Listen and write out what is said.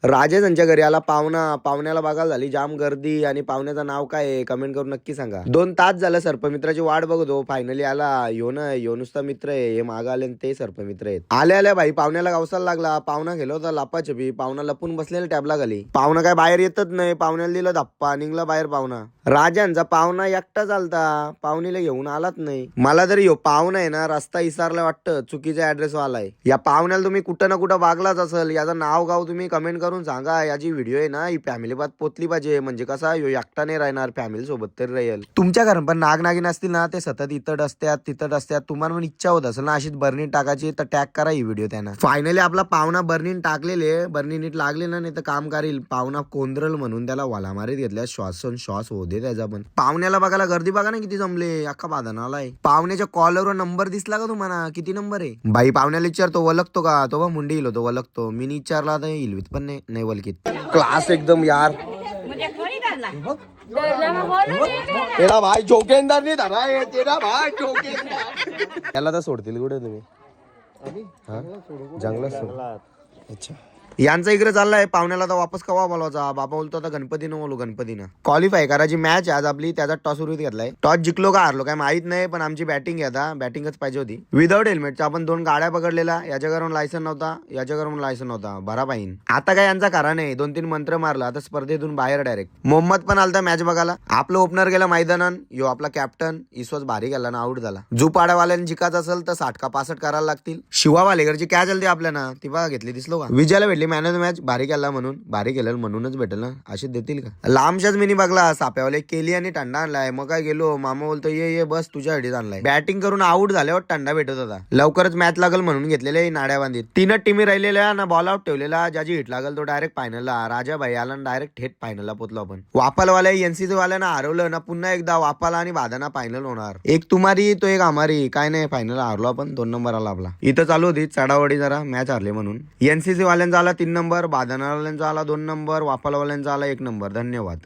राजे त्यांच्या घरी आला पाहुण्याला बघायला झाली जाम गर्दी आणि पाहुण्याचं नाव काय आहे कमेंट करून नक्की सांगा. 2 तास झालं सर्पमित्राची वाट बघतो, फायनली आला. यो नुसता मित्र आहे, हे माग आले ते सर्पमित्र आहेत. आल्या भाई पाहुण्याला गावसाला लागला. पाहुणा गेलो होता लापाछपी, पाहुणा लपून बसलेला टॅबला खाली. पाहुणा काय बाहेर येतच नाही, पाहुण्याला दिलं धप्पा, निघला बाहेर पाहुणा. राजांचा पाहुणा एकटा चालता, पाहुणीला घेऊन आलाच नाही. मला तरी यो पाहुणा आहे ना रस्ता विसरला वाटतं, चुकीचा ऍड्रेस वालाय. या पाहुण्याला तुम्ही कुठं ना कुठं वागलाच असेल, याचं नाव गाव तुम्ही कमेंट करून सांगा. याची व्हिडिओ आहे ना ही फॅमिली पात पोचली पाहिजे, म्हणजे कसा यो एकटा नाही राहणार, फॅमिली सोबत तरी राहील. तुमच्या घरात पण नागिन असतील ना, ते सतत इतट असतात तितट असतात. तुम्हाला पण इच्छा होत असेल ना अशीच बर्नी टाकायची, तर टॅग करा ही व्हिडिओ त्यांना. फायनली आपला पाहुणा बर्नीन टाकलेले, बर्नी नीट लागले ना नाही तर काम करील. पाहुणा कोंद्रल म्हणून त्याला वाला मारीत घेतल्या, श्वास होऊ दे त्याचा. पण पाहुण्याला बघायला गर्दी बघा ना किती जमले, अख्खा बाधनालाय. पाहुण्याच्या कॉलरवर नंबर दिसला का तुम्हाला, किती नंबर आहे बाई? पाहुण्याला विचारतो वलखतो का, तो मुंडी इलो तो वलखतो. मी विचारला तर इलवीत पण नाही वलकीत. क्लास एकदम यार. तेरा भाई जोकेंदर नहीं धरा है, तेरा भाई जोकेंदर. त्याला तर सोडतील कुठे तुम्ही? जंगलात सोड. अच्छा, यांचा इकडे चाललाय. पाहुण्याला तर वापस कवा बोलवायचा? बाबा बोलतो आता गणपतीनं बोलू, गणपतीनं. क्वालिफाय करायची मॅच आज आपली, त्याचा टॉस उरवीत घेतलाय. टॉस जिंकलो का हारलो काय माहित नाही, पण आमची बॅटिंग आहे आता, बॅटिंगच पाहिजे होती. विदाऊट हेल्मेटच्या आपण 2 गाड्या पकडलेला. याच्या घरून लायसन नव्हता, याच्या घरून लायसन नव्हता, भरा पाहिन. आता काय यांचा खरा नाही, 2-3 मंत्र मारला आता स्पर्धेतून बाहेर डायरेक्ट. मोहम्मद पण आलता मॅच बघायला. आपलं ओपनर गेला मैदानात, यो आपला कॅप्टन इसवस भारी गेला ना, आउट झाला. जुपाड्यावाल्यांनी जिकायचं असेल तर 60 का 65 करायला लागतील. शिवा वालेकरची काय चालते आपल्याला ती बघा घेतली, दिसलो का? विजयाला भेटली मॅन ऑफ द मॅच. भारी केला म्हणून, भारी केलं म्हणूनच भेटेल ना, अशीच देतील का? लांबच्याच मिनी बघला, साप्यावाले केली आणि टंडा आणलाय. मग काय गेलो, मामा बोलतो ये बस तुझ्या हडीत आणलाय. बॅटिंग करून आउट झाल्यावर टंडा भेटत होता. लवकरच मॅच लागल म्हणून घेतलेले नाड्या बांधीत. 3 टीमी राहिलेल्या ना, बॉल आउट ठेवलेला. ज्याची हिट लागल तो डायरेक्ट फायनलला. राजा भाई आला डायरेक्ट थेट फायनलला पोहोचलो आपण. वापालवाल्या एनसीसी वाल्याना हरवलं ना, पुन्हा एकदा वापाला आणि बाधाना फायनल होणार. एक तुम्हारी तो एक आमारी, काय नाही फायनल हारलो आपण. 2 नंबर आला आपला. इथं चालू होती चढावडी जरा, मॅच हारले म्हणून. एनसीसी वाल्यांचा आला 3 नंबर, बाधनावाल्यांचा आला 2 नंबर, वापालवाल्यांचा आला 1 नंबर. धन्यवाद.